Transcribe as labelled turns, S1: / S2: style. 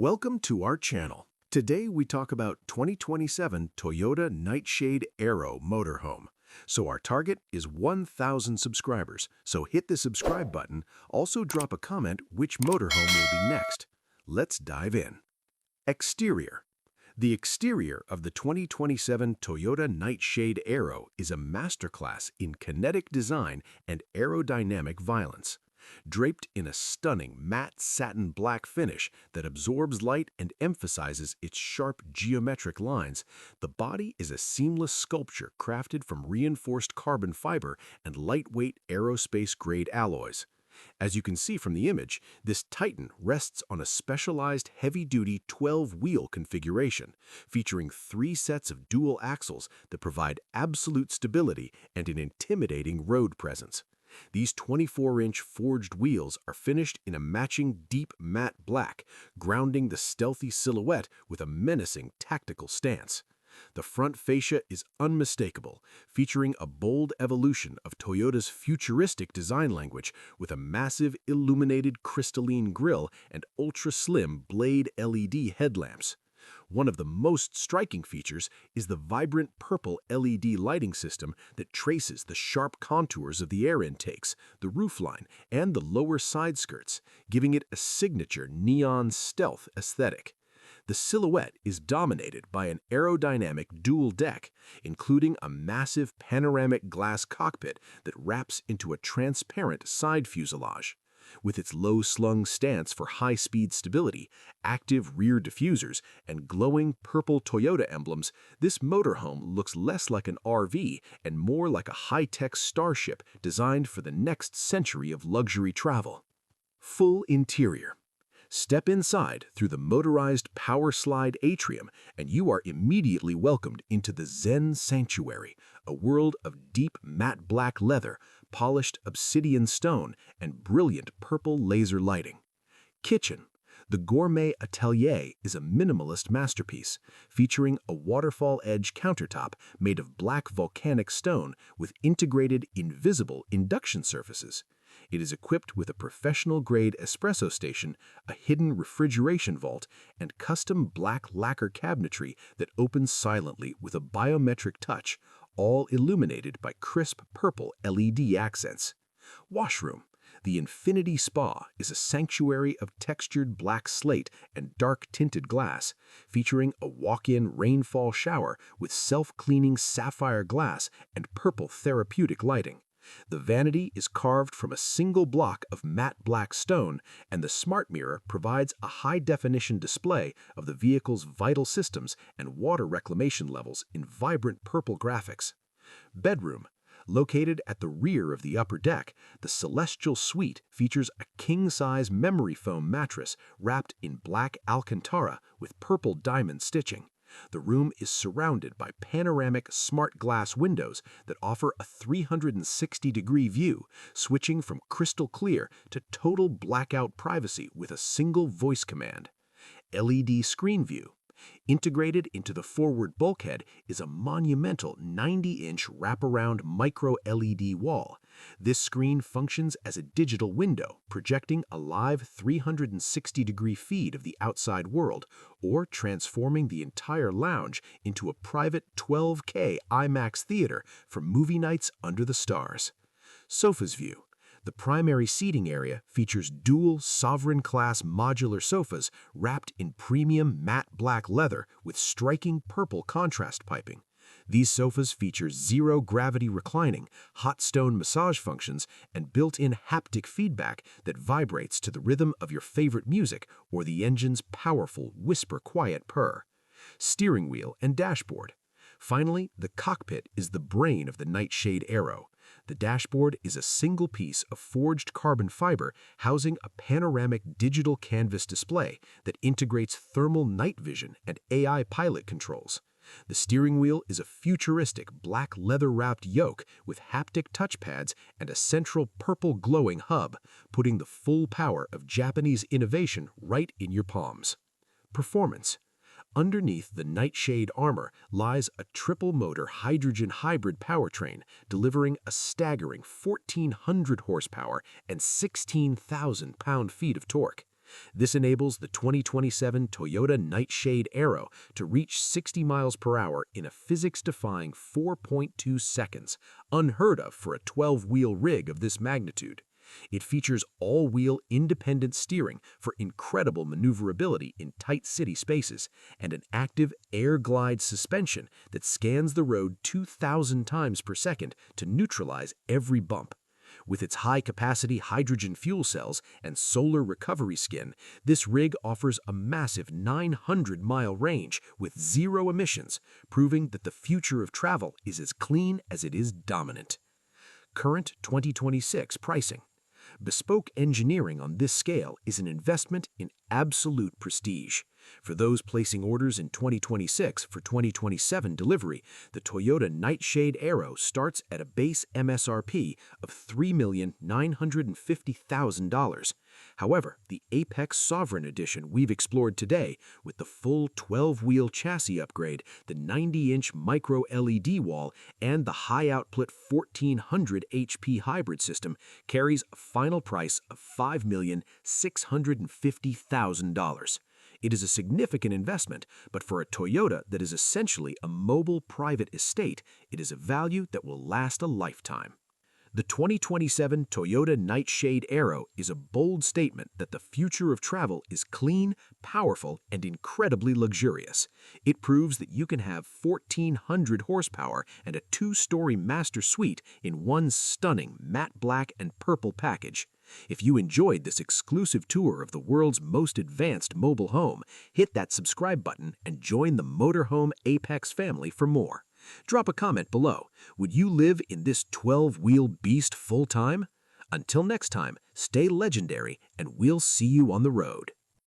S1: Welcome to our channel. Today we talk about 2027 Toyota Nightshade-Aero motorhome. So our target is 1,000 subscribers, so hit the subscribe button. Also drop a comment which motorhome will be next. Let's dive in. Exterior. The exterior of the 2027 Toyota Nightshade-Aero is a masterclass in kinetic design and aerodynamic violence. Draped in a stunning matte satin black finish that absorbs light and emphasizes its sharp geometric lines, the body is a seamless sculpture crafted from reinforced carbon fiber and lightweight aerospace-grade alloys. As you can see from the image, this Titan rests on a specialized heavy-duty 12-wheel configuration, featuring 3 sets of dual axles that provide absolute stability and an intimidating road presence. These 24-inch forged wheels are finished in a matching deep matte black, grounding the stealthy silhouette with a menacing tactical stance. The front fascia is unmistakable, featuring a bold evolution of Toyota's futuristic design language with a massive illuminated crystalline grille and ultra-slim blade LED headlamps. One of the most striking features is the vibrant purple LED lighting system that traces the sharp contours of the air intakes, the roofline, and the lower side skirts, giving it a signature neon stealth aesthetic. The silhouette is dominated by an aerodynamic dual deck, including a massive panoramic glass cockpit that wraps into a transparent side fuselage. With its low-slung stance for high-speed stability, active rear diffusers, and glowing purple Toyota emblems, this motorhome looks less like an RV and more like a high-tech starship designed for the next century of luxury travel. Full interior. Step inside through the motorized power slide atrium and you are immediately welcomed into the Zen Sanctuary, a world of deep matte black leather, polished obsidian stone, and brilliant purple laser lighting. Kitchen. The Gourmet Atelier is a minimalist masterpiece, featuring a waterfall edge countertop made of black volcanic stone with integrated invisible induction surfaces. It is equipped with a professional-grade espresso station, a hidden refrigeration vault, and custom black lacquer cabinetry that opens silently with a biometric touch, all illuminated by crisp purple LED accents. Washroom. The Infinity Spa is a sanctuary of textured black slate and dark-tinted glass, featuring a walk-in rainfall shower with self-cleaning sapphire glass and purple therapeutic lighting. The vanity is carved from a single block of matte black stone, and the smart mirror provides a high-definition display of the vehicle's vital systems and water reclamation levels in vibrant purple graphics. Bedroom. Located at the rear of the upper deck, the Celestial Suite features a king-size memory foam mattress wrapped in black Alcantara with purple diamond stitching. The room is surrounded by panoramic smart glass windows that offer a 360-degree view, switching from crystal clear to total blackout privacy with a single voice command. LED screen view. Integrated into the forward bulkhead is a monumental 90-inch wraparound micro-LED wall. This screen functions as a digital window, projecting a live 360-degree feed of the outside world, or transforming the entire lounge into a private 12K IMAX theater for movie nights under the stars. Sofa's view. The primary seating area features dual Sovereign-class modular sofas wrapped in premium matte black leather with striking purple contrast piping. These sofas feature zero-gravity reclining, hot stone massage functions, and built-in haptic feedback that vibrates to the rhythm of your favorite music or the engine's powerful whisper-quiet purr. Steering wheel and dashboard. Finally, the cockpit is the brain of the Nightshade-Aero. The dashboard is a single piece of forged carbon fiber housing a panoramic digital canvas display that integrates thermal night vision and AI pilot controls. The steering wheel is a futuristic black leather-wrapped yoke with haptic touchpads and a central purple glowing hub, putting the full power of Japanese innovation right in your palms. Performance. Underneath the Nightshade armor lies a triple-motor hydrogen hybrid powertrain, delivering a staggering 1,400 horsepower and 16,000 pound-feet of torque. This enables the 2027 Toyota Nightshade-Aero to reach 60 miles per hour in a physics-defying 4.2 seconds, unheard of for a 12-wheel rig of this magnitude. It features all-wheel independent steering for incredible maneuverability in tight city spaces and an active air glide suspension that scans the road 2,000 times per second to neutralize every bump. With its high-capacity hydrogen fuel cells and solar recovery skin, this rig offers a massive 900-mile range with zero emissions, proving that the future of travel is as clean as it is dominant. Current 2026 pricing. Bespoke engineering on this scale is an investment in absolute prestige. For those placing orders in 2026 for 2027 delivery, the Toyota Nightshade-Aero starts at a base MSRP of $3,950,000. However, the Apex Sovereign Edition we've explored today, with the full 12-wheel chassis upgrade, the 90-inch micro-LED wall, and the high-output 1400 HP hybrid system, carries a final price of $5,650,000. It is a significant investment, but for a Toyota that is essentially a mobile private estate, it is a value that will last a lifetime. The 2027 Toyota Nightshade-Aero is a bold statement that the future of travel is clean, powerful, and incredibly luxurious. It proves that you can have 1,400 horsepower and a 2-story master suite in one stunning matte black and purple package. If you enjoyed this exclusive tour of the world's most advanced mobile home, hit that subscribe button and join the Motorhome Apex family for more. Drop a comment below. Would you live in this 12-wheel beast full-time? Until next time, stay legendary, and we'll see you on the road.